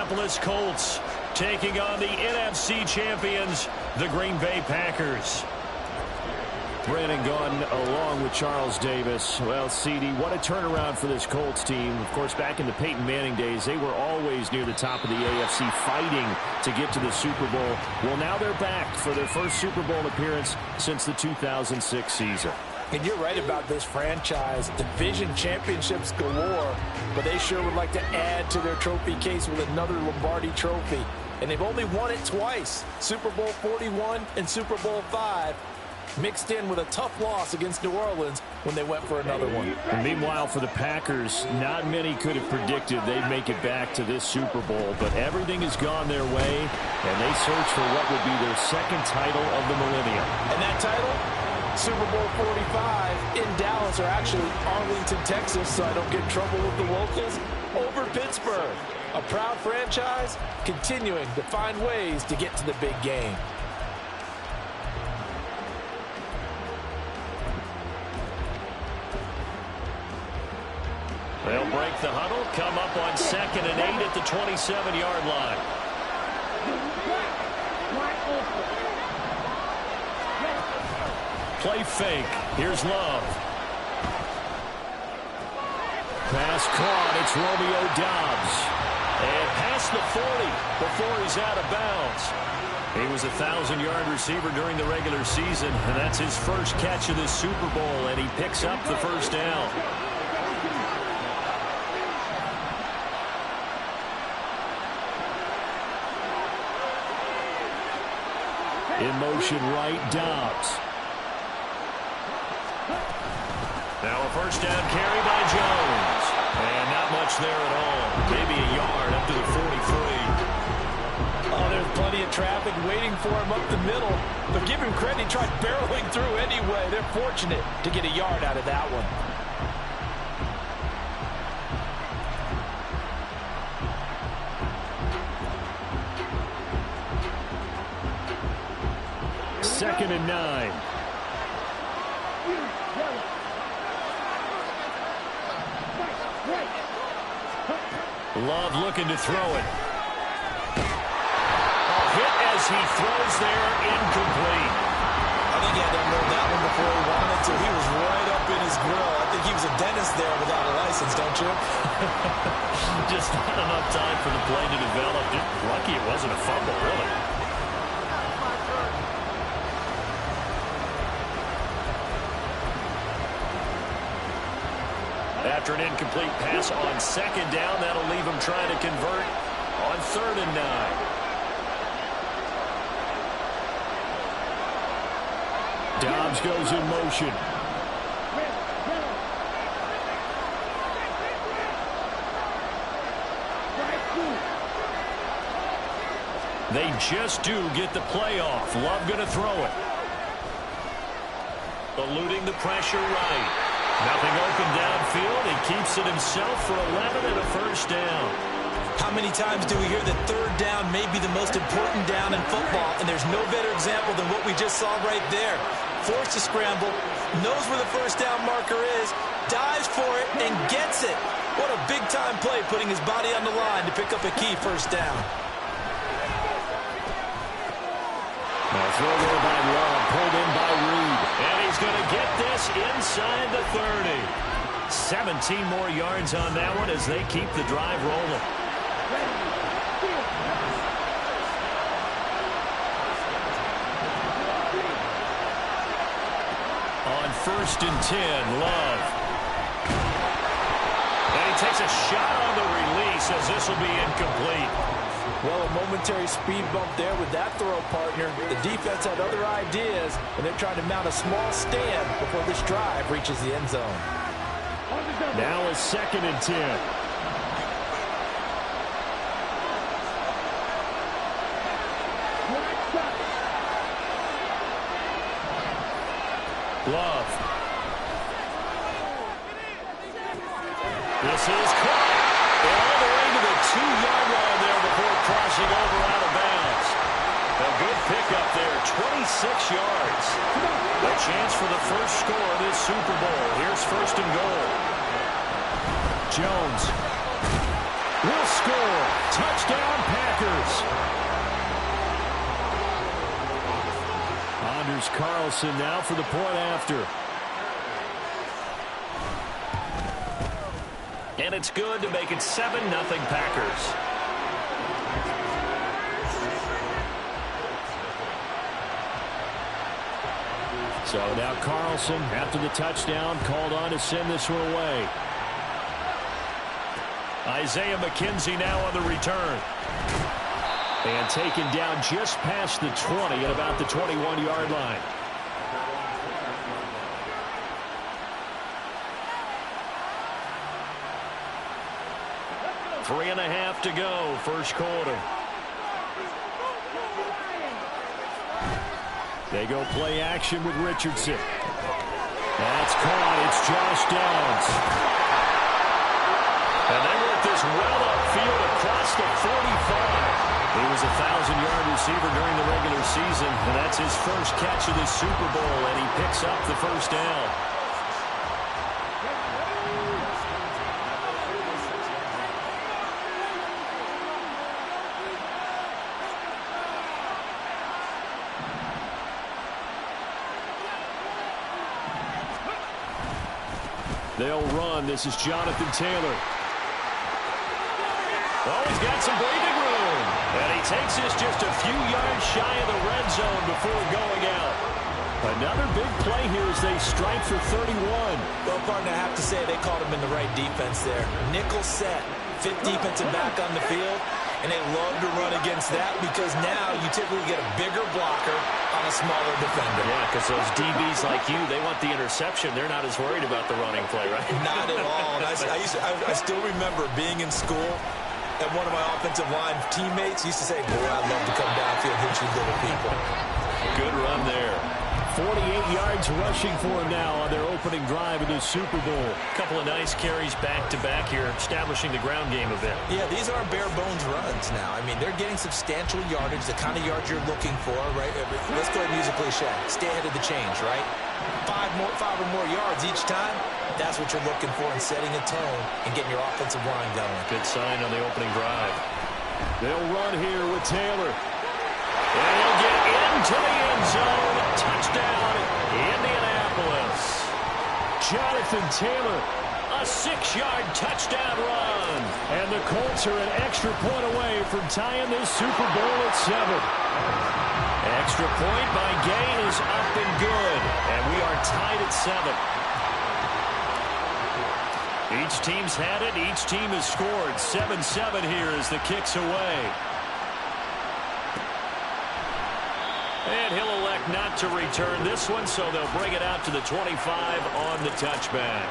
Indianapolis Colts taking on the NFC champions, the Green Bay Packers. Brandon Gaudin along with Charles Davis. Well, CD, what a turnaround for this Colts team. Of course, back in the Peyton Manning days, they were always near the top of the AFC fighting to get to the Super Bowl. Well, now they're back for their first Super Bowl appearance since the 2006 season. And you're right about this franchise. Division championships galore, but they sure would like to add to their trophy case with another Lombardi trophy. And they've only won it twice, Super Bowl 41 and Super Bowl 5. Mixed in with a tough loss against New Orleans when they went for another one. And meanwhile, for the Packers, not many could have predicted they'd make it back to this Super Bowl, but everything has gone their way, and they search for what would be their second title of the millennium. And that title, Super Bowl 45 in Dallas, or actually Arlington, Texas, so I don't get in trouble with the locals, over Pittsburgh. A proud franchise continuing to find ways to get to the big game. They'll break the huddle, come up on 2nd and 8 at the 27-yard line. Play fake. Here's Love. Pass caught. It's Romeo Doubs. And past the 40 before he's out of bounds. He was a 1,000-yard receiver during the regular season, and that's his first catch of this Super Bowl, and he picks up the first down. In motion right, Doubs. Now a first down carry by Jones. And not much there at all. Maybe a yard up to the 43. Oh, there's plenty of traffic waiting for him up the middle. But give him credit, he tried barreling through anyway. They're fortunate to get a yard out of that one. Second and 9. Love looking to throw it. A hit as he throws there, incomplete. I think he had to unload that one before he wanted to. He was right up in his grill. I think he was a dentist there without a license, don't you? Just not enough time for the play to develop. Just lucky it wasn't a fumble, really. After an incomplete pass on 2nd down, that'll leave him trying to convert on 3rd and 9. Doubs goes in motion. They just do get the play off. Love going to throw it. Eluding the pressure right. Nothing open downfield. He keeps it himself for 11 and a first down. How many times do we hear that 3rd down may be the most important down in football, and there's no better example than what we just saw right there. Forced to scramble, knows where the first down marker is, dives for it, and gets it. What a big-time play, putting his body on the line to pick up a key first down. Now throw there by Love, pulled in by Reed. And he's going to get this inside the 30. 17 more yards on that one as they keep the drive rolling. On 1st and 10, Love. And he takes a shot on the release as this will be incomplete. Well, a momentary speed bump there with that throw, partner. The defense had other ideas, and they're trying to mount a small stand before this drive reaches the end zone. Now a 2nd and 10. Love. This is caught. All the way to the 2-yard line there before crossing over out of bounds. A good pickup there, 26 yards. A chance for the first score of this Super Bowl. Here's 1st and goal. Jones will score. Touchdown, Packers. Anders Carlson now for the point after. And it's good to make it 7-0 Packers. So now Carlson, after the touchdown, called on to send this one away. Isaiah McKenzie now on the return. And taken down just past the 20 at about the 21-yard line. Three and a half to go, first quarter. They go play action with Richardson. That's caught. It's Josh Downs. And they work this well upfield across the 45. He was a 1,000-yard receiver during the regular season, and that's his first catch of the Super Bowl, and he picks up the first down. They'll run. This is Jonathan Taylor. Oh, he's got some breathing room. And he takes this just a few yards shy of the red zone before going out. Another big play here as they strike for 31. Well, partner, I have to say they called him in the right defense there. Nickel set, fifth defensive back on the field, and they love to run against that because now you typically get a bigger blocker on a smaller defender. Yeah, because those DBs like you, they want the interception. They're not as worried about the running play, right? Not at all. And I still remember being in school, and one of my offensive line teammates used to say, boy, I'd love to come downfield and hit you little people. Good run there. 48 yards rushing for him now on their opening drive of the Super Bowl. A couple of nice carries back-to-back here, establishing the ground game a bit. Yeah, these aren't bare-bones runs now. I mean, they're getting substantial yardage, the kind of yards you're looking for, right? Let's go ahead and use a cliche. Stay ahead of the change, right? Five or more yards each time, that's what you're looking for in setting a tone and getting your offensive line going. Good sign on the opening drive. They'll run here with Taylor. And he'll get into the end zone. Touchdown, Indianapolis. Jonathan Taylor. A 6-yard touchdown run. And the Colts are an extra point away from tying this Super Bowl at 7. Extra point by Gain is up and good. And we are tied at 7. Each team's had it. Each team has scored. 7-7 here as the kick's away. And he'll elect not to return this one, so they'll bring it out to the 25 on the touchback.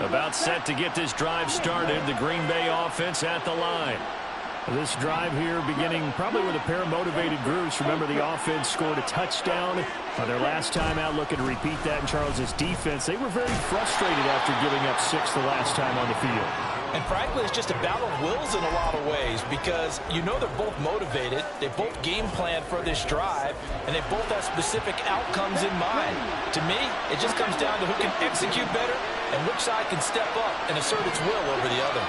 About set to get this drive started. The Green Bay offense at the line. This drive here beginning probably with a pair of motivated groups. Remember, the offense scored a touchdown on their last time out, looking to repeat that in Charles' defense. They were very frustrated after giving up 6 the last time on the field. And frankly, it's just a battle of wills in a lot of ways because you know they're both motivated, they both game plan for this drive, and they both have specific outcomes in mind. To me, it just comes down to who can execute better and which side can step up and assert its will over the other.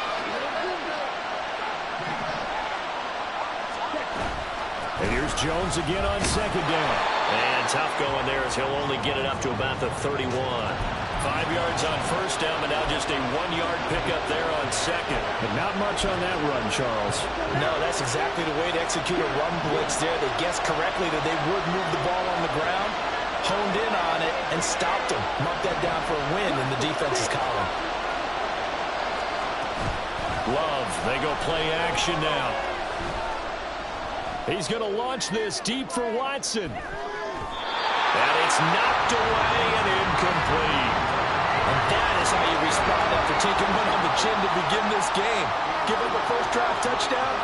And here's Jones again on second down. And tough going there as he'll only get it up to about the 31. 5 yards on first down, but now just a 1-yard pickup there on second. But not much on that run, Charles. No, that's exactly the way to execute a run blitz there. They guessed correctly that they would move the ball on the ground, honed in on it, and stopped them. Marked that down for a win in the defense's column. Love, they go play action now. He's going to launch this deep for Watson. And it's knocked away and incomplete. And that is how you respond after taking one on the chin to begin this game. Give up a first drive touchdown,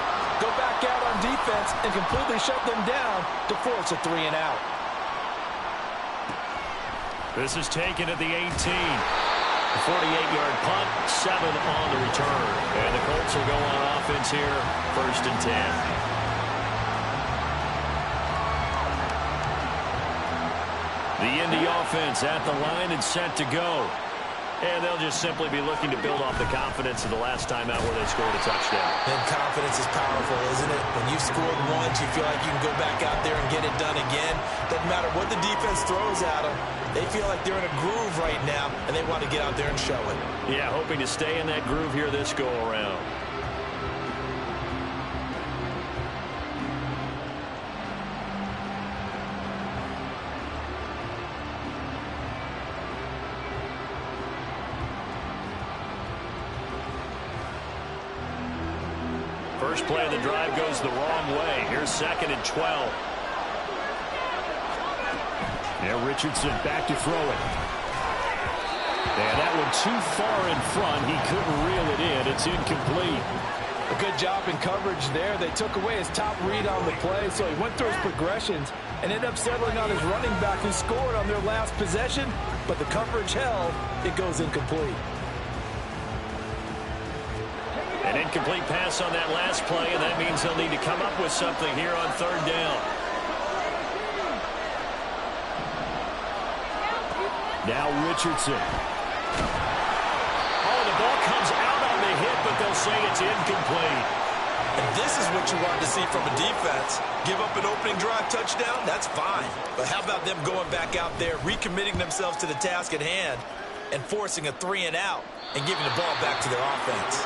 go back out on defense, and completely shut them down to force a 3-and-out. This is taken at the 18. A 48-yard punt, 7 on the return. And the Colts will go on offense here, 1st and 10. The Indy offense at the line and set to go. And they'll just simply be looking to build off the confidence of the last time out where they scored a touchdown. And confidence is powerful, isn't it? When you've scored once, you feel like you can go back out there and get it done again. Doesn't matter what the defense throws at them. They feel like they're in a groove right now, and they want to get out there and show it. Yeah, hoping to stay in that groove here this go-around. First play of the drive goes the wrong way. Here's 2nd and 12. Now Richardson back to throw it. And that one too far in front. He couldn't reel it in. It's incomplete. A good job in coverage there. They took away his top read on the play, so he went through his progressions and ended up settling on his running back who scored on their last possession, but the coverage held. It goes incomplete. An incomplete pass on that last play, and that means they'll need to come up with something here on 3rd down. Now Richardson. Oh, the ball comes out on the hit, but they'll say it's incomplete. And this is what you want to see from a defense. Give up an opening drive touchdown, that's fine. But how about them going back out there, recommitting themselves to the task at hand, and forcing a 3-and-out, and giving the ball back to their offense.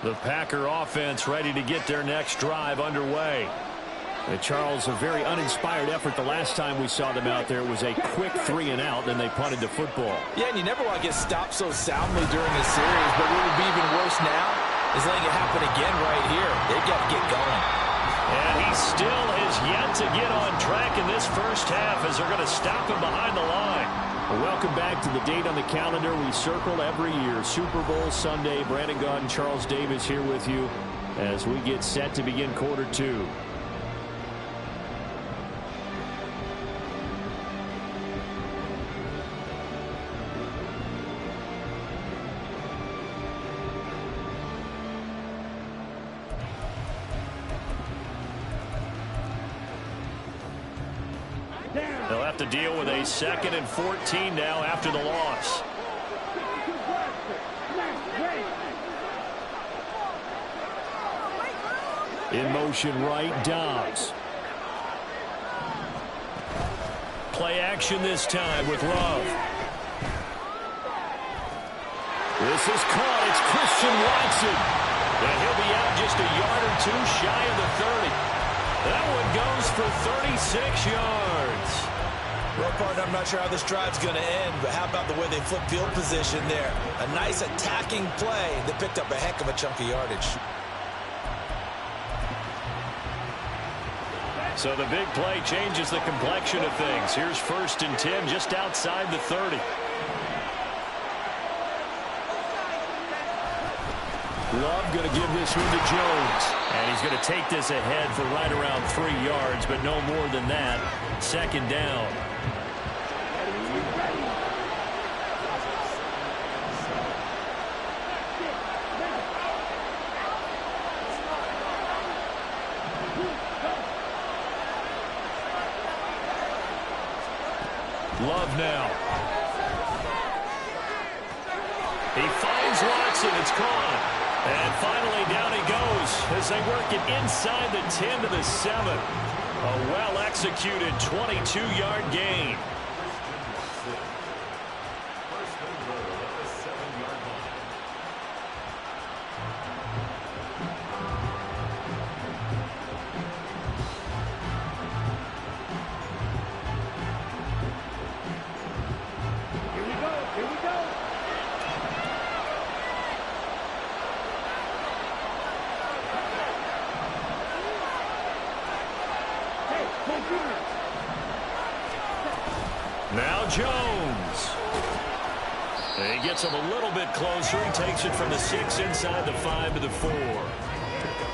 The Packer offense ready to get their next drive underway. And Charles, a very uninspired effort the last time we saw them out there. It was a quick 3-and-out, then they punted the football. Yeah, and you never want to get stopped so soundly during a series, but what would be even worse now is letting it happen again right here. They've got to get going. And he still is yet to get on track in this first half as they're going to stop him behind the line. Well, welcome back to the date on the calendar we circle every year. Super Bowl Sunday. Brandon Gaudin and Charles Davis here with you as we get set to begin quarter 2. They'll have to deal with a 2nd and 14 now after the loss. In motion right, Dobbs. Play action this time with Love. This is caught. It's Christian Watson. And he'll be out just a yard or two shy of the 30. That one goes for 36 yards. Well, partner, I'm not sure how this drive's going to end, but how about the way they flip field position there? A nice attacking play that picked up a heck of a chunk of yardage. So the big play changes the complexion of things. Here's 1st and 10 just outside the 30. Love going to give this one to Jones. And he's going to take this ahead for right around 3 yards, but no more than that. 2nd down. Love now. He finds Watson. It's caught. And finally down he goes as they work it inside the 10 to the 7. A well-executed 22-yard gain. Now Jones. And he gets him a little bit closer. He takes it from the 6 inside the 5 to the 4.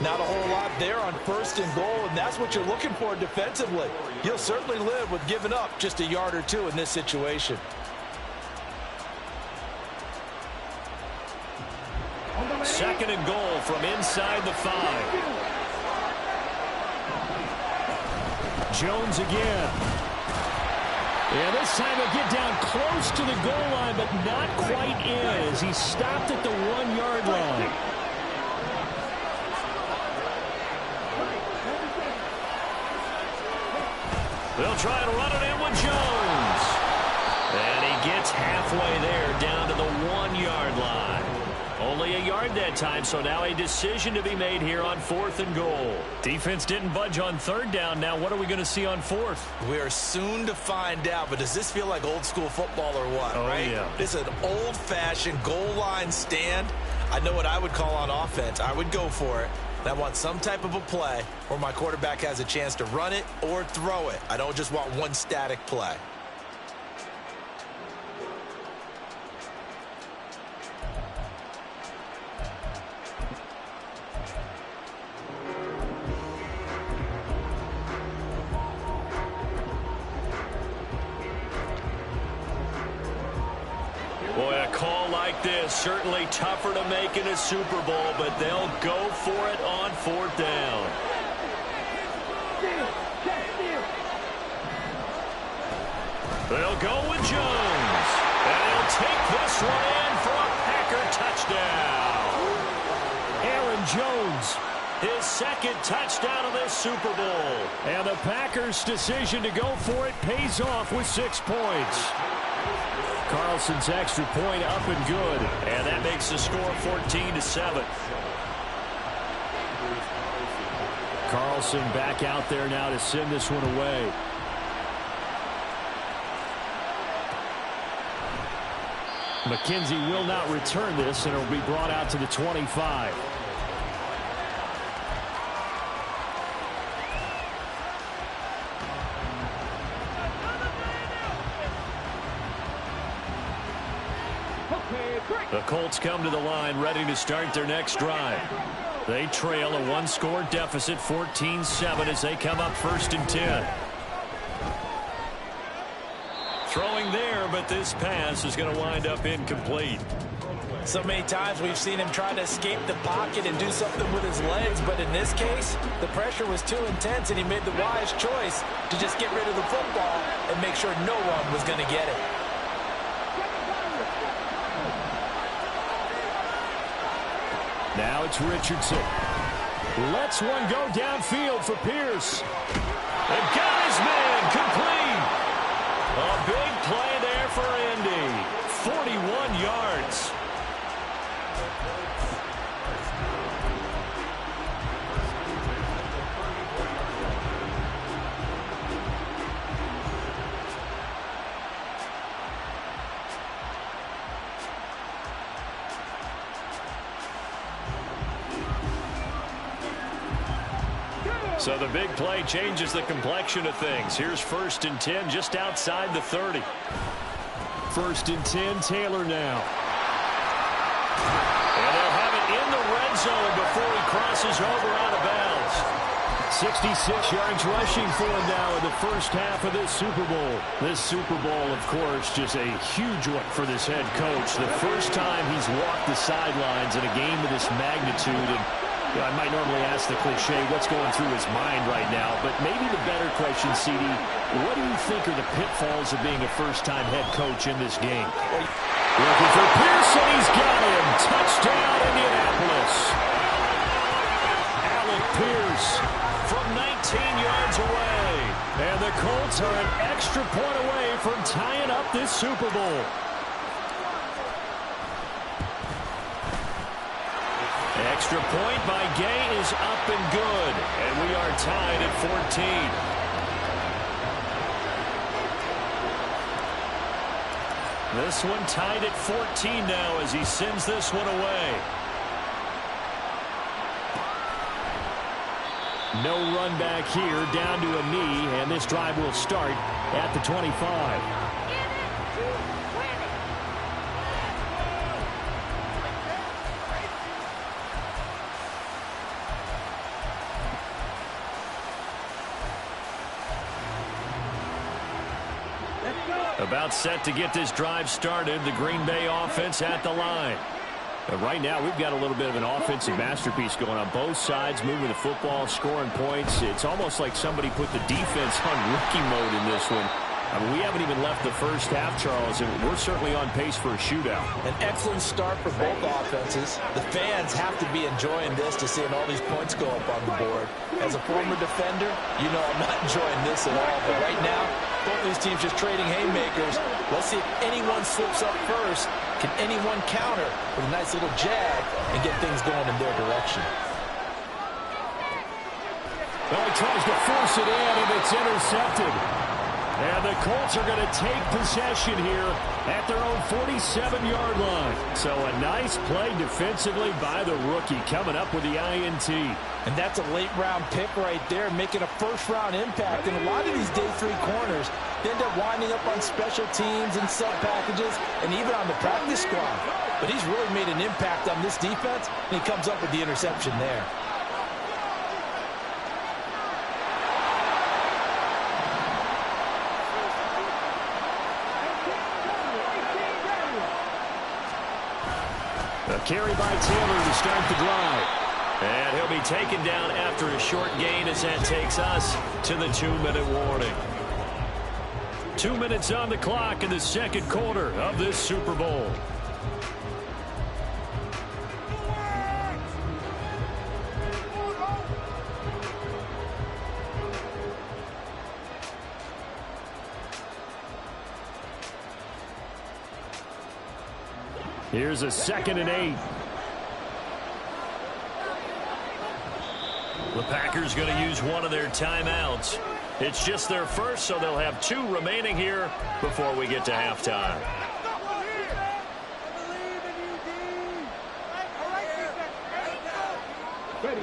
Not a whole lot there on 1st and goal, and that's what you're looking for defensively. You'll certainly live with giving up just a yard or two in this situation. Second and goal from inside the 5. Jones again. And this time he'll get down close to the goal line, but not quite in as he stopped at the 1-yard line. They'll try and run it in with Jones. And he gets halfway there down to the 1-yard line. Only a yard that time, so now a decision to be made here on 4th and goal. Defense didn't budge on 3rd down. Now what are we going to see on 4th? We are soon to find out, but does this feel like old school football or what, right? Yeah. This is an old-fashioned goal line stand. I know what I would call on offense. I would go for it. I want some type of a play where my quarterback has a chance to run it or throw it. I don't just want one static play. Boy, a call like this, certainly tougher to make in a Super Bowl, but they'll go for it on 4th down. They'll go with Jones. And he'll take this one in for a Packer touchdown. Aaron Jones. His 2nd touchdown of this Super Bowl. And the Packers' decision to go for it pays off with 6 points. Carlson's extra point up and good. And that makes the score 14-7. Carlson back out there now to send this one away. McKenzie will not return this, and it will be brought out to the 25. The Colts come to the line ready to start their next drive. They trail a 1-score deficit, 14-7, as they come up 1st and 10. Throwing there, but this pass is going to wind up incomplete. So many times we've seen him try to escape the pocket and do something with his legs, but in this case, the pressure was too intense and he made the wise choice to just get rid of the football and make sure no one was going to get it. Now it's Richardson. Lets one go downfield for Pierce. And got his man complete. A big play there for Indy. 41 yards. So the big play changes the complexion of things. Here's 1st and 10 just outside the 30. 1st and 10, Taylor now. And they'll have it in the red zone before he crosses over out of bounds. 66 yards rushing for him now in the first half of this Super Bowl. This Super Bowl, of course, just a huge one for this head coach. The first time he's walked the sidelines in a game of this magnitude. And I might normally ask the cliche, what's going through his mind right now? But maybe the better question, CD, what do you think are the pitfalls of being a first-time head coach in this game? Looking for Pearson, he's got him. Touchdown, Indianapolis. Alec Pierce from 19 yards away. And the Colts are an extra point away from tying up this Super Bowl. Extra point by Gay is up and good. And we are tied at 14. This one tied at 14 now as he sends this one away. No run back here, down to a knee, and this drive will start at the 25. About set to get this drive started. The Green Bay offense at the line. Right now, we've got a little bit of an offensive masterpiece going on both sides, moving the football, scoring points. It's almost like somebody put the defense on rookie mode in this one. I mean, we haven't even left the first half, Charles, and we're certainly on pace for a shootout. An excellent start for both offenses. The fans have to be enjoying this to seeing all these points go up on the board. As a former defender, you know I'm not enjoying this at all. But right now, both these teams just trading haymakers. Let's see if anyone slips up first. Can anyone counter with a nice little jag and get things going in their direction? Well, he tries to force it in, and it's intercepted. And the Colts are going to take possession here at their own 47-yard line. So a nice play defensively by the rookie coming up with the INT. And that's a late-round pick right there, making a first-round impact. And a lot of these day 3 corners, they end up winding up on special teams and sub-packages and even on the practice squad. But he's really made an impact on this defense, and he comes up with the interception there. A carry by Taylor to start the drive. And he'll be taken down after a short gain as that takes us to the 2-minute warning. 2 minutes on the clock in the second quarter of this Super Bowl. Here's a 2nd and 8. The Packers going to use one of their timeouts. It's just their first, so they'll have 2 remaining here before we get to halftime.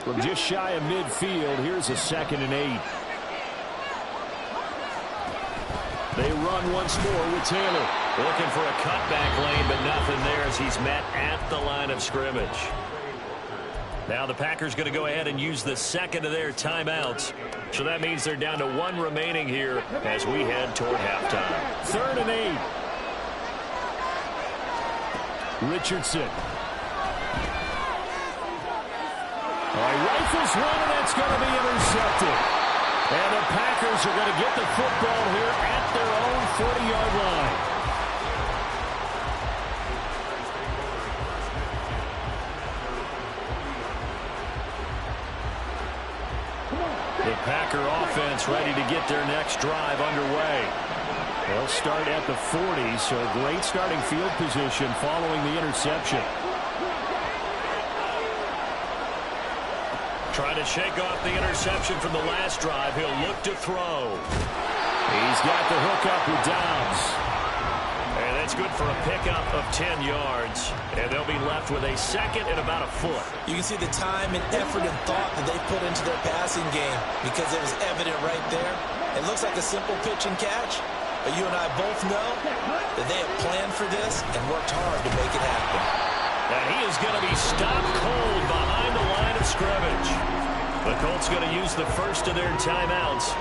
From just shy of midfield, here's a 2nd and 8. They run once more with Taylor. Looking for a cutback lane, but nothing there as he's met at the line of scrimmage. Now the Packers going to go ahead and use the 2nd of their timeouts. So that means they're down to 1 remaining here as we head toward halftime. 3rd and 8. Richardson. He rifles one, and that's going to be intercepted. And the Packers are going to get the football here at their own 40-yard line. The Packer offense ready to get their next drive underway. They'll start at the 40, so great starting field position following the interception. Trying to shake off the interception from the last drive. He'll look to throw. He's got the hook up with Dobbs. And that's good for a pickup of 10 yards. And they'll be left with a 2nd and about a foot. You can see the time and effort and thought that they put into their passing game because it was evident right there. It looks like a simple pitch and catch, but you and I both know that they have planned for this and worked hard to make it happen. And he is going to be stopped cold behind the line of scrimmage. The Colts going to use the first of their timeouts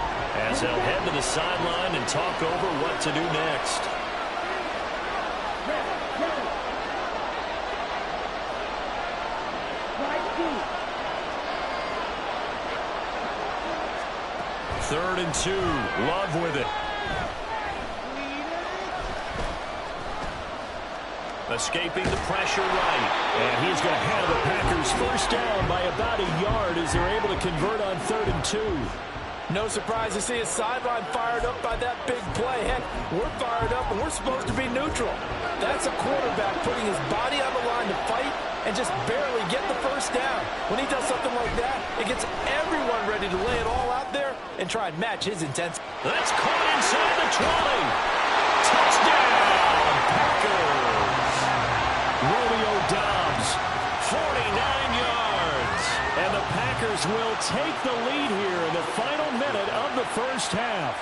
as they'll head to the sideline and talk over what to do next. Third and 2. Love with it. Escaping the pressure right. And he's going to have the Packers first down by about a yard as they're able to convert on 3rd and 2. No surprise to see his sideline fired up by that big play. Heck, we're fired up and we're supposed to be neutral. That's a quarterback putting his body on the line to fight and just barely get the first down. When he does something like that, it gets everyone ready to lay it all out there and try and match his intensity. That's caught inside the 20. Touchdown, Packers. Romeo Dobbs, 49 yards. And the Packers will take the lead here in the final minute of the first half.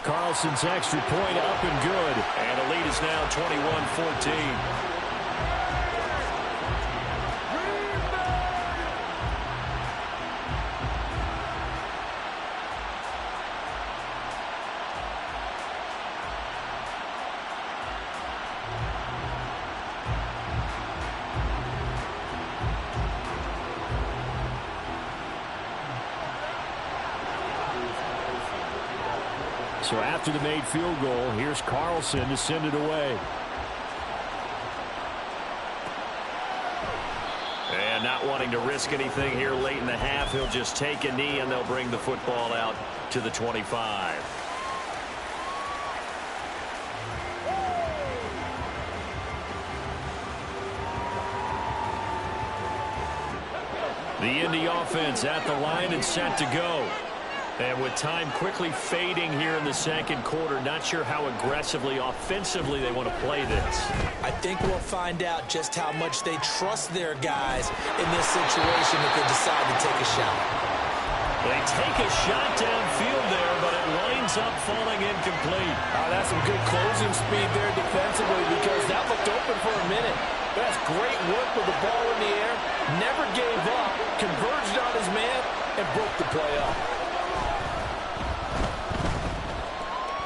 Carlson's extra point up and good. And the lead is now 21-14. So after the made field goal, here's Carlson to send it away. And not wanting to risk anything here late in the half, he'll just take a knee and they'll bring the football out to the 25. The Indy offense at the line and set to go. And with time quickly fading here in the second quarter, not sure how aggressively, offensively they want to play this. I think we'll find out just how much they trust their guys in this situation if they decide to take a shot. They take a shot downfield there, but it winds up falling incomplete. That's some good closing speed there defensively because that looked open for a minute. That's great work with the ball in the air. Never gave up, converged on his man, and broke the play up.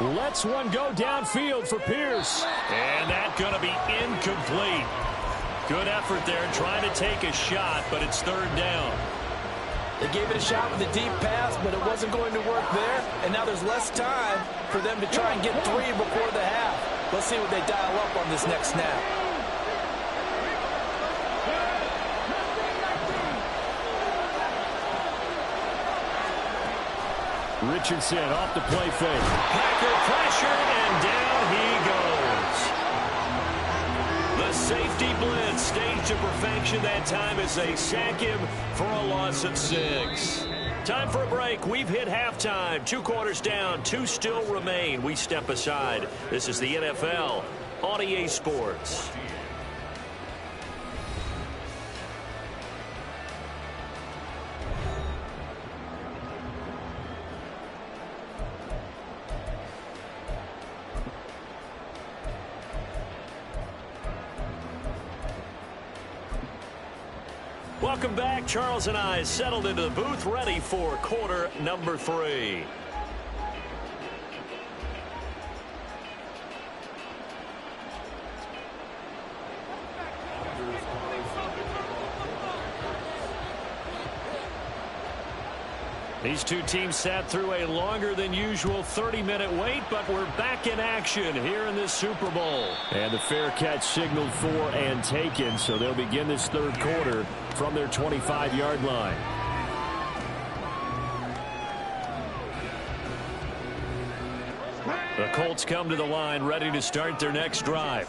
Lets one go downfield for Pierce. And that's going to be incomplete. Good effort there trying to take a shot, but it's third down. They gave it a shot with a deep pass, but it wasn't going to work there. And now there's less time for them to try and get three before the half. Let's see what they dial up on this next snap. Richardson off the play fake. Packer pressure, and down he goes. The safety blitz staged to perfection that time as they sack him for a loss of 6. Time for a break. We've hit halftime. 2 quarters down. 2 still remain. We step aside. This is the NFL on EA Sports. Welcome back. Charles and I settled into the booth, ready for quarter number 3. These two teams sat through a longer than usual 30-minute wait, but we're back in action here in this Super Bowl. And the fair catch signaled for and taken, so they'll begin this third quarter from their 25-yard line. The Colts come to the line ready to start their next drive.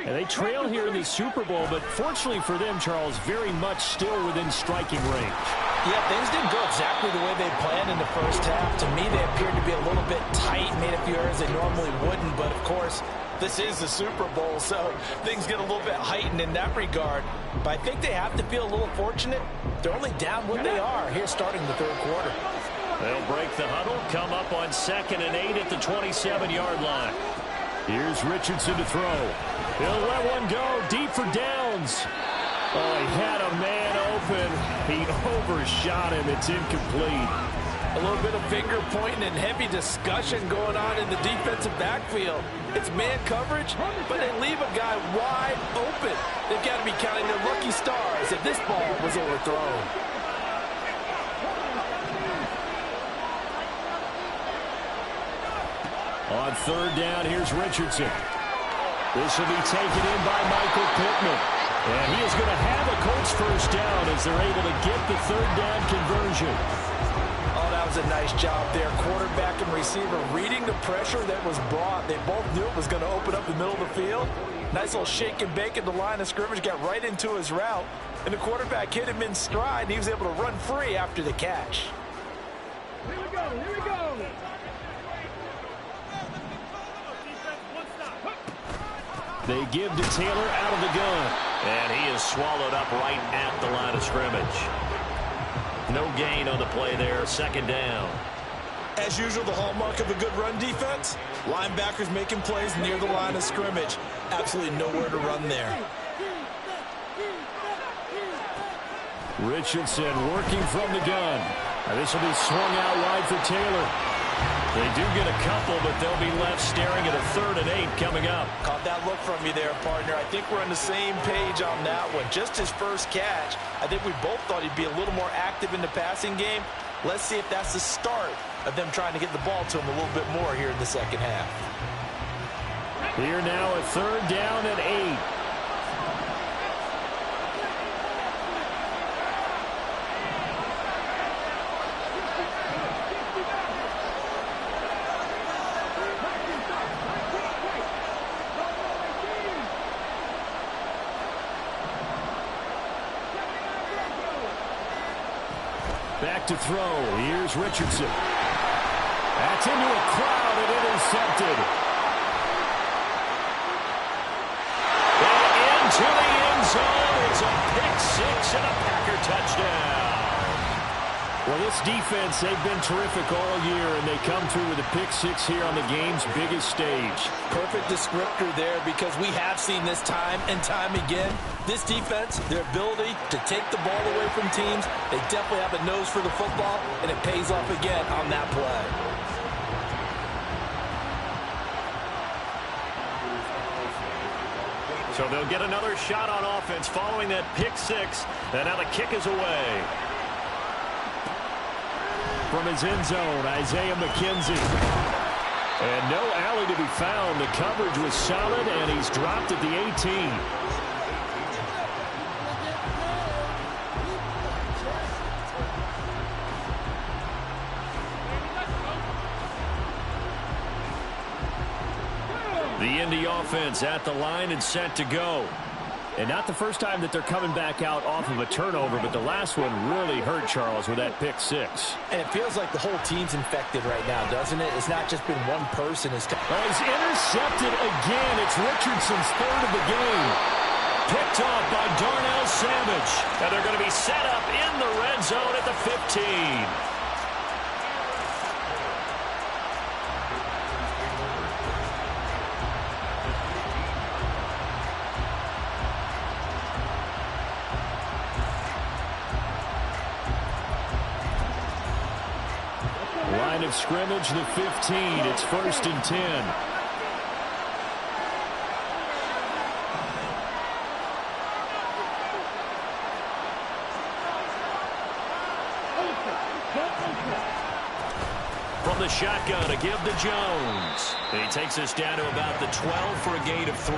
And they trail here in the Super Bowl, but fortunately for them, Charles, very much still within striking range. Yeah, things didn't go exactly the way they planned in the first half. To me, they appeared to be a little bit tight, made a few errors they normally wouldn't. But, of course, this is the Super Bowl, so things get a little bit heightened in that regard. But I think they have to feel a little fortunate. They're only down what they are here starting the third quarter. They'll break the huddle, come up on 2nd and 8 at the 27-yard line. Here's Richardson to throw. He'll let one go deep for Downs. Oh, he had a man open. He overshot him. It's incomplete. A little bit of finger pointing and heavy discussion going on in the defensive backfield. It's man coverage, but they leave a guy wide open. They've got to be counting their lucky stars if this ball was overthrown. On third down, here's Richardson. This will be taken in by Michael Pittman. And he is going to have a Colts first down as they're able to get the third down conversion. Oh, that was a nice job there. Quarterback and receiver reading the pressure that was brought. They both knew it was going to open up the middle of the field. Nice little shake and bake at the line of scrimmage, got right into his route. And the quarterback hit him in stride, and he was able to run free after the catch. Here we go, here we go. They give to Taylor out of the gun. And he is swallowed up right at the line of scrimmage. No gain on the play there, 2nd down. As usual, the hallmark of a good run defense, linebackers making plays near the line of scrimmage. Absolutely nowhere to run there. Richardson working from the gun. Now this will be swung out wide for Taylor. They do get a couple, but they'll be left staring at a 3rd and 8 coming up. Caught that look from you there, partner. I think we're on the same page on that one. Just his first catch. I think we both thought he'd be a little more active in the passing game. Let's see if that's the start of them trying to get the ball to him a little bit more here in the second half. Here now, a 3rd down and 8. Back to throw. Here's Richardson. That's into a crowd and intercepted. And into the end zone. It's a pick 6 and a Packer touchdown. Well, this defense, they've been terrific all year, and they come through with a pick 6 here on the game's biggest stage. Perfect descriptor there, because we have seen this time and time again. This defense, their ability to take the ball away from teams, they definitely have a nose for the football, and it pays off again on that play. So they'll get another shot on offense following that pick 6, and now the kick is away. From his end zone, Isaiah McKenzie. And no alley to be found. The coverage was solid, and he's dropped at the 18. The Indy offense at the line and set to go. And not the first time that they're coming back out off of a turnover, but the last one really hurt Charles with that pick 6. And it feels like the whole team's infected right now, doesn't it? It's not just been one person. He's intercepted again. It's Richardson's 3rd of the game. Picked off by Darnell Savage. And they're going to be set up in the red zone at the 15. Line of scrimmage, the 15. It's 1st and 10. From the shotgun, a give to Jones. He takes us down to about the 12 for a gain of 3.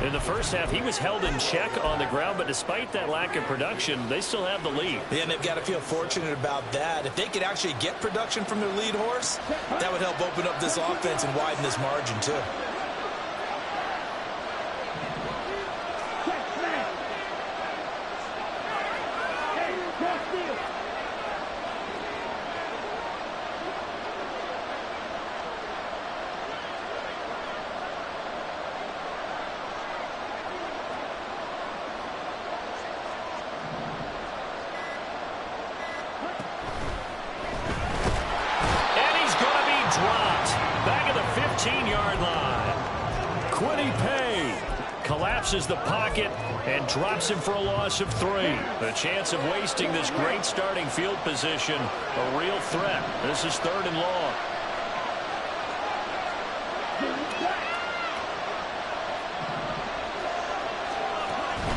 In the first half, he was held in check on the ground, but despite that lack of production, they still have the lead. Yeah, and they've got to feel fortunate about that. If they could actually get production from their lead horse, that would help open up this offense and widen this margin, too. Collapses the pocket and drops him for a loss of 3. The chance of wasting this great starting field position, a real threat. This is 3rd and long.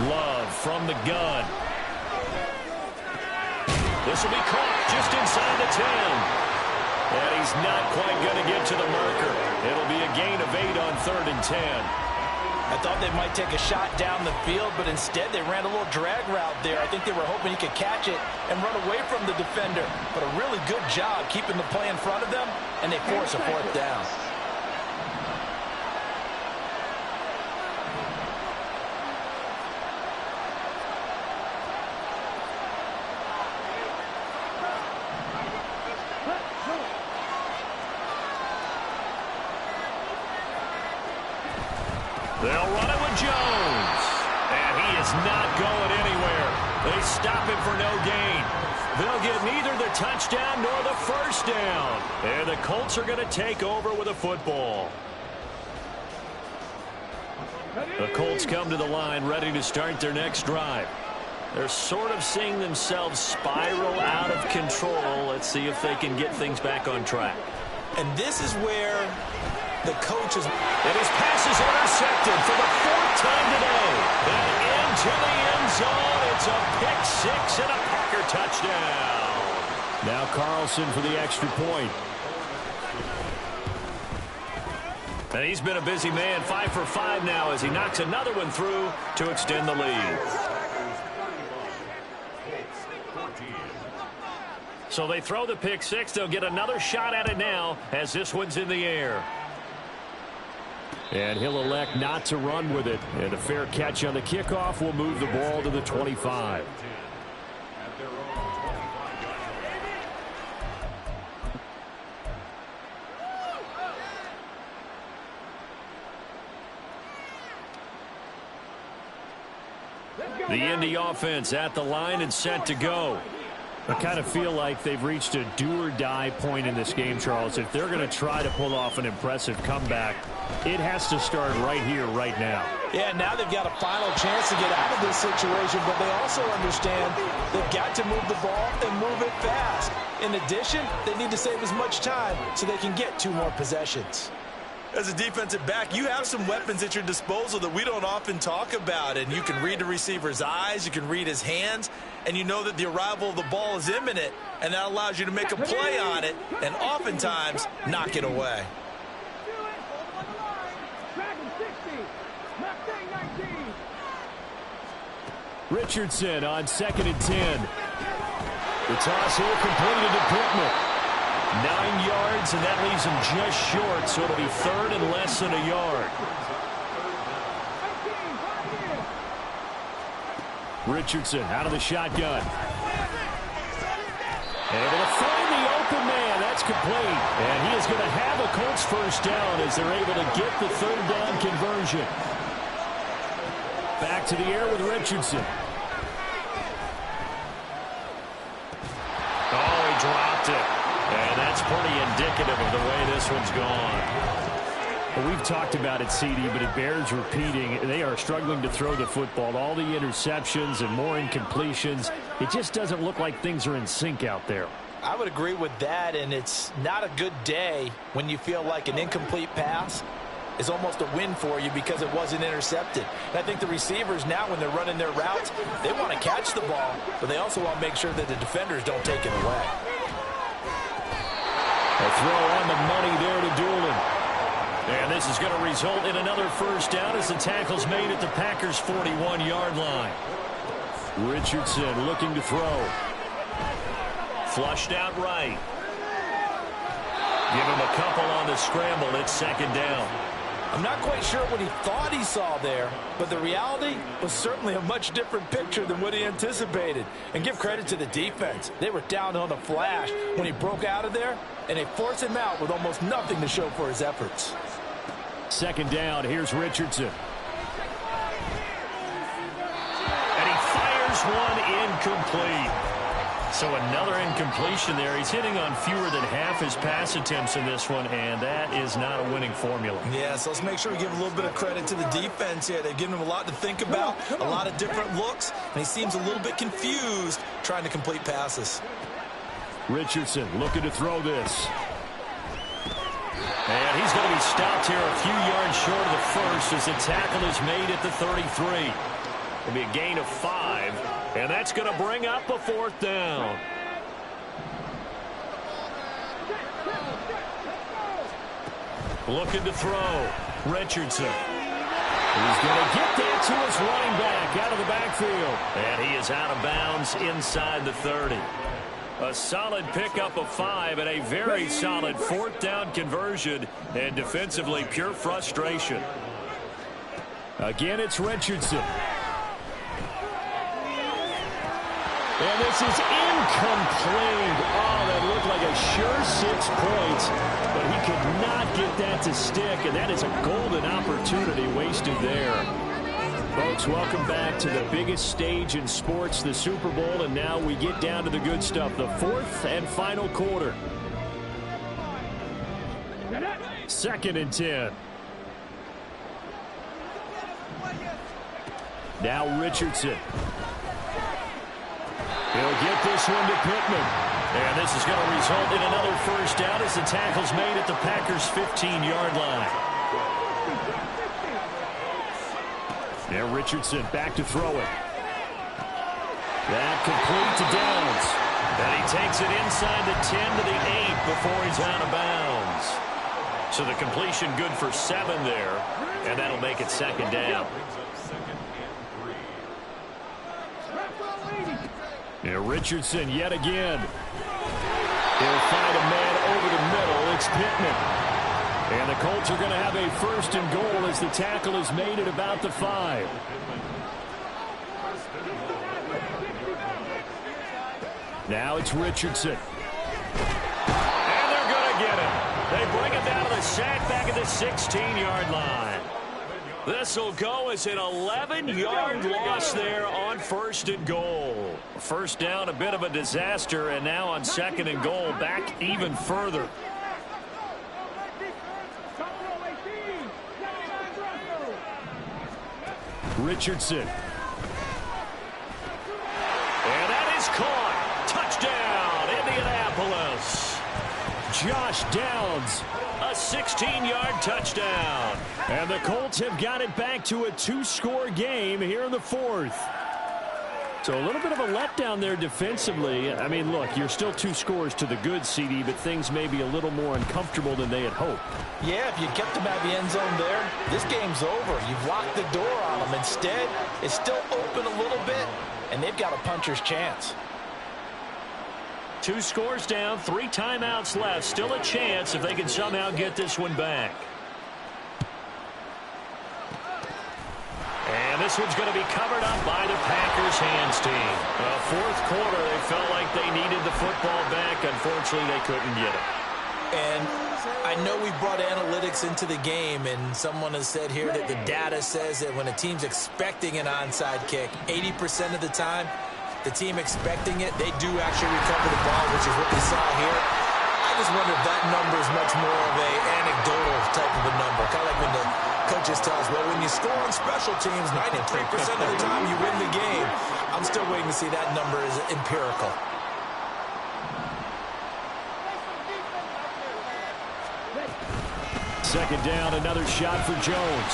Love from the gun. This will be caught just inside the 10. And he's not quite going to get to the marker. It'll be a gain of 8 on 3rd and 10. I thought they might take a shot down the field, but instead they ran a little drag route there. I think they were hoping he could catch it and run away from the defender. But a really good job keeping the play in front of them, and they force a 4th down. They'll run it with Jones. And he is not going anywhere. They stop him for no gain. They'll get neither the touchdown nor the 1st down. And the Colts are going to take over with a football. The Colts come to the line ready to start their next drive. They're sort of seeing themselves spiral out of control. Let's see if they can get things back on track. And this is where the coach is... And his pass is intercepted for the 4th time today. And into the end zone. It's a pick 6 and a Packer touchdown. Now Carlson for the extra point. And he's been a busy man, 5 for 5 now as he knocks another one through to extend the lead. So they throw the pick six. They'll get another shot at it now as this one's in the air. And he'll elect not to run with it. And a fair catch on the kickoff will move the ball to the 25. The Indy offense at the line and set to go. I kind of feel like they've reached a do-or-die point in this game, Charles. If they're going to try to pull off an impressive comeback, it has to start right here, right now. Yeah, now they've got a final chance to get out of this situation, but they also understand they've got to move the ball and move it fast. In addition, they need to save as much time so they can get 2 more possessions. As a defensive back, you have some weapons at your disposal that we don't often talk about. And you can read the receiver's eyes, you can read his hands, and you know that the arrival of the ball is imminent, and that allows you to make a play on it and oftentimes knock it away. Richardson on 2nd and 10. The toss here completed to Pittman. 9 yards, and that leaves him just short, so it'll be 3rd and less than a yard. Richardson out of the shotgun. Able to find the open man. That's complete. And he is going to have a Colts first down as they're able to get the 3rd down conversion. Back to the air with Richardson. Oh, he dropped it. And that's pretty indicative of the way this one's gone. Well, we've talked about it, CD, but it bears repeating. They are struggling to throw the football. All the interceptions and more incompletions. It just doesn't look like things are in sync out there. I would agree with that, and it's not a good day when you feel like an incomplete pass is almost a win for you because it wasn't intercepted. And I think the receivers now, when they're running their routes, they want to catch the ball, but they also want to make sure that the defenders don't take it away. A throw on the money there to Doolin. And this is going to result in another first down as the tackle's made at the Packers' 41-yard line. Richardson looking to throw. Flushed out right. Give him a couple on the scramble. It's 2nd down. I'm not quite sure what he thought he saw there, but the reality was certainly a much different picture than what he anticipated. And give credit to the defense. They were down on the flash when he broke out of there, and they forced him out with almost nothing to show for his efforts. 2nd down, here's Richardson. And he fires one incomplete. So another incompletion there. He's hitting on fewer than half his pass attempts in this one, and that is not a winning formula. Yeah, so let's make sure we give a little bit of credit to the defense here. They've given him a lot to think about, a lot of different looks, and he seems a little bit confused trying to complete passes. Richardson looking to throw this. And he's going to be stopped here a few yards short of the first as the tackle is made at the 33. It'll be a gain of 5, and that's going to bring up a 4th down. Looking to throw. Richardson. He's going to get that to his running back out of the backfield. And he is out of bounds inside the 30. A solid pickup of 5 and a very solid 4th down conversion. And defensively, pure frustration. Again, it's Richardson. And this is incomplete. Oh, that looked like a sure 6 points, but he could not get that to stick, and that is a golden opportunity wasted there. Folks, welcome back to the biggest stage in sports, the Super Bowl, and now we get down to the good stuff, the 4th and final quarter. 2nd and 10. Now Richardson. He'll get this one to Pittman. And this is going to result in another first down as the tackle's made at the Packers' 15-yard line. Now Richardson back to throw it. That complete to Downs. And he takes it inside the 10 to the 8 before he's out of bounds. So the completion good for 7 there, and that'll make it second down. Now Richardson yet again. He'll find a man over the middle. It's Pittman. And the Colts are going to have a 1st and goal as the tackle is made at about the 5. Now it's Richardson. And they're going to get him. They bring him down to the sack back at the 16-yard line. This will go as an 11-yard loss there on 1st and goal. First down, a bit of a disaster, and now on 2nd and goal, back even further. Richardson. And that is caught. Touchdown, Indianapolis. Josh Downs, a 16-yard touchdown. And the Colts have got it back to a 2-score game here in the 4th. So a little bit of a letdown there defensively. I mean, look, you're still 2 scores to the good, CD, but things may be a little more uncomfortable than they had hoped. Yeah, if you kept them at the end zone there, this game's over. You've locked the door on them. Instead, it's still open a little bit, and they've got a puncher's chance. 2 scores down, 3 timeouts left. Still a chance if they can somehow get this one back. And this one's going to be covered up by the Packers hands team. Fourth quarter, they felt like they needed the football back. Unfortunately, they couldn't get it. And I know we brought analytics into the game, and someone has said here that the data says that when a team's expecting an onside kick, 80% of the time, the team expecting it, they do actually recover the ball, which is what we saw here. I just wonder if that number is much more of a anecdotal type of a number. Kind of like when the coaches tell us, well, when you score on special teams, 93% of the time you win the game. I'm still waiting to see that number is empirical. Second down, another shot for Jones.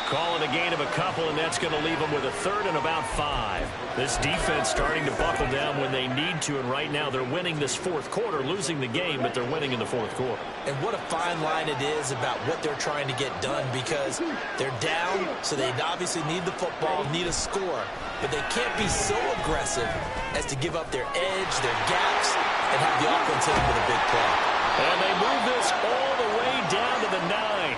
Calling a gain of a couple, and that's going to leave them with a 3rd and about 5. This defense starting to buckle down when they need to, and right now they're winning this 4th quarter, losing the game, but they're winning in the 4th quarter. And what a fine line it is about what they're trying to get done, because they're down, so they obviously need the football, need a score, but they can't be so aggressive as to give up their edge, their gaps, and have the offense hit them with a big play. And they move this all the way down to the 9.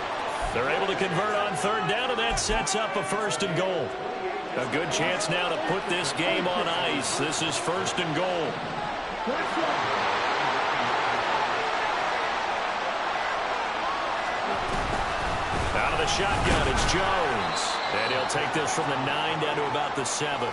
They're able to convert on 3rd down, and that sets up a 1st and goal. A good chance now to put this game on ice. This is 1st and goal. Out of the shotgun, it's Jones. And he'll take this from the 9 down to about the 7.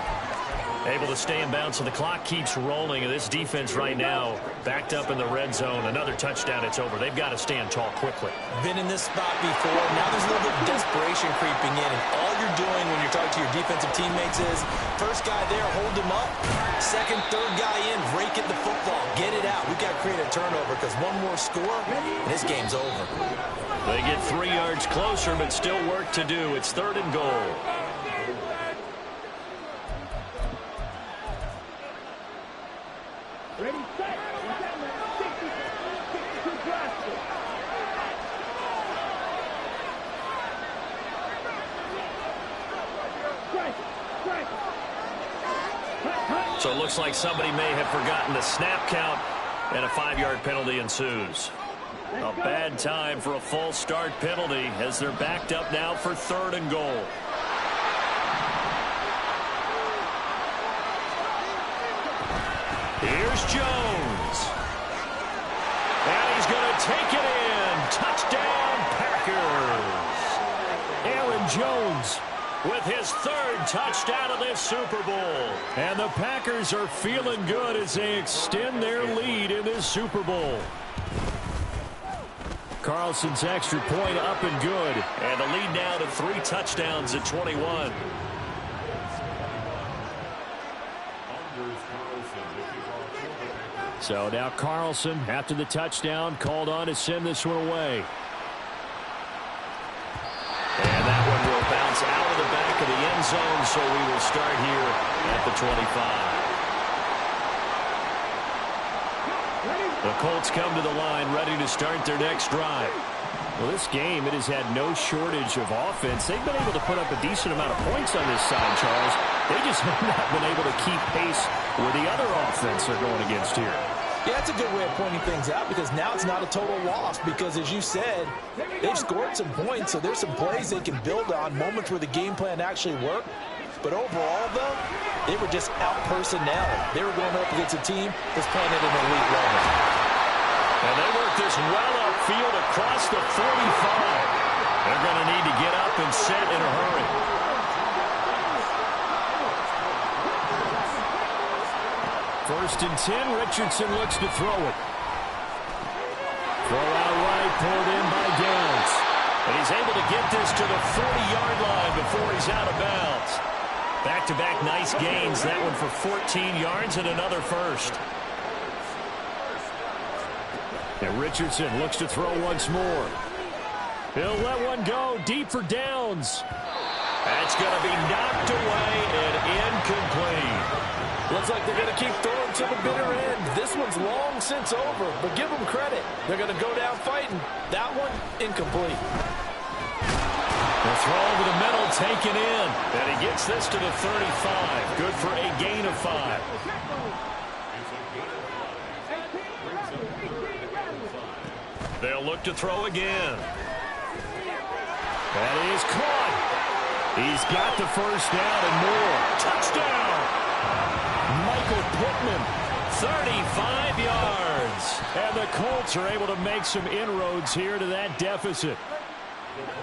Able to stay in bounds, so the clock keeps rolling. And this defense right now backed up in the red zone. Another touchdown, it's over. They've got to stand tall quickly. Been in this spot before. Now there's a little bit of desperation creeping in. And all you're doing when you're talking to your defensive teammates is, first guy there, hold him up. Second, third guy in, rake at the football. Get it out. We've got to create a turnover, because one more score, and this game's over. They get 3 yards closer, but still work to do. It's 3rd and goal. Ready, set. So it looks like somebody may have forgotten the snap count, and a 5-yard penalty ensues. A bad time for a false start penalty as they're backed up now for 3rd and goal. Here's Jones. And he's going to take it in. Touchdown, Packers. Aaron Jones with his 3rd touchdown of this Super Bowl. And the Packers are feeling good as they extend their lead in this Super Bowl. Carlson's extra point up and good. And the lead now to 3 touchdowns at 21. So now Carlson, after the touchdown, called on to send this one away. And that one will bounce out of the back of the end zone, so we will start here at the 25. The Colts come to the line ready to start their next drive. Well, this game, it has had no shortage of offense. They've been able to put up a decent amount of points on this side, Charles. They just have not been able to keep pace with the other offense they're going against here. Yeah, that's a good way of pointing things out because now it's not a total loss because, as you said, they've scored some points, so there's some plays they can build on, moments where the game plan actually worked. But overall, though, they were just out-personnel. They were going up against a team that's playing at an elite level. And they work this well upfield across the 45. They're going to need to get up and set in a hurry. First and 10, Richardson looks to throw it. Throw out right, pulled in by Downs. And he's able to get this to the 40-yard line before he's out of bounds. Back-to-back nice gains. That one for 14 yards and another first. And Richardson looks to throw once more. He'll let one go deep for Downs. That's going to be knocked away and incomplete. Looks like they're going to keep throwing to the bitter end. This one's long since over, but give them credit. They're going to go down fighting. That one, incomplete. The throw over the middle taken in. And he gets this to the 35. Good for a gain of 5. They'll look to throw again. That is caught. He's got the first down and more. Touchdown! Michael Pittman. 35 yards. And the Colts are able to make some inroads here to that deficit.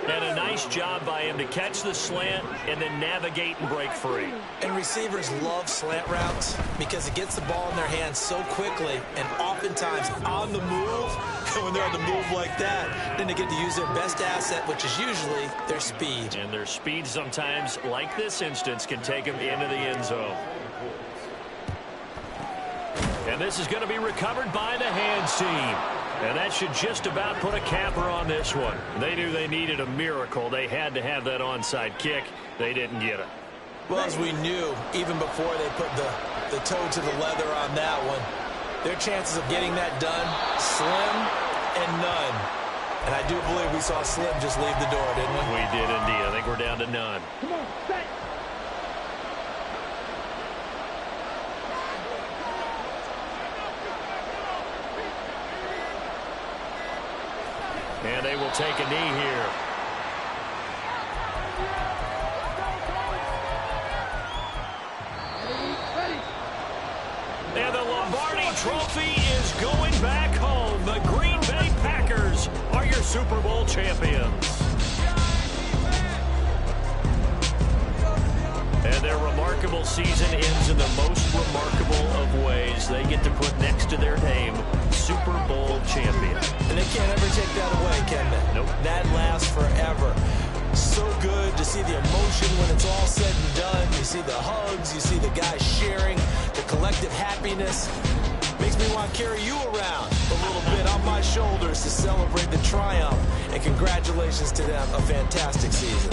And a nice job by him to catch the slant and then navigate and break free. And receivers love slant routes because it gets the ball in their hands so quickly and oftentimes on the move. And when they're on the move like that, then they get to use their best asset, which is usually their speed. And their speed sometimes, like this instance, can take them into the end zone. And this is going to be recovered by the hands team. And that should just about put a capper on this one. They knew they needed a miracle. They had to have that onside kick. They didn't get it. Well, as we knew, even before they put the toe to the leather on that one, their chances of getting that done, slim and none. And I do believe we saw Slim just leave the door, didn't we? We did indeed. I think we're down to none. Come on, set. And they will take a knee here. And the Lombardi Trophy is going back home. The Green Bay Packers are your Super Bowl champions. And their remarkable season ends in the most remarkable of ways. They get to put next to their name, Super Bowl champion. And they can't ever take that away, can they? Nope. That lasts forever. So good to see the emotion when it's all said and done. You see the hugs, you see the guys sharing, the collective happiness. Makes me want to carry you around a little bit on my shoulders to celebrate the triumph. And congratulations to them, a fantastic season.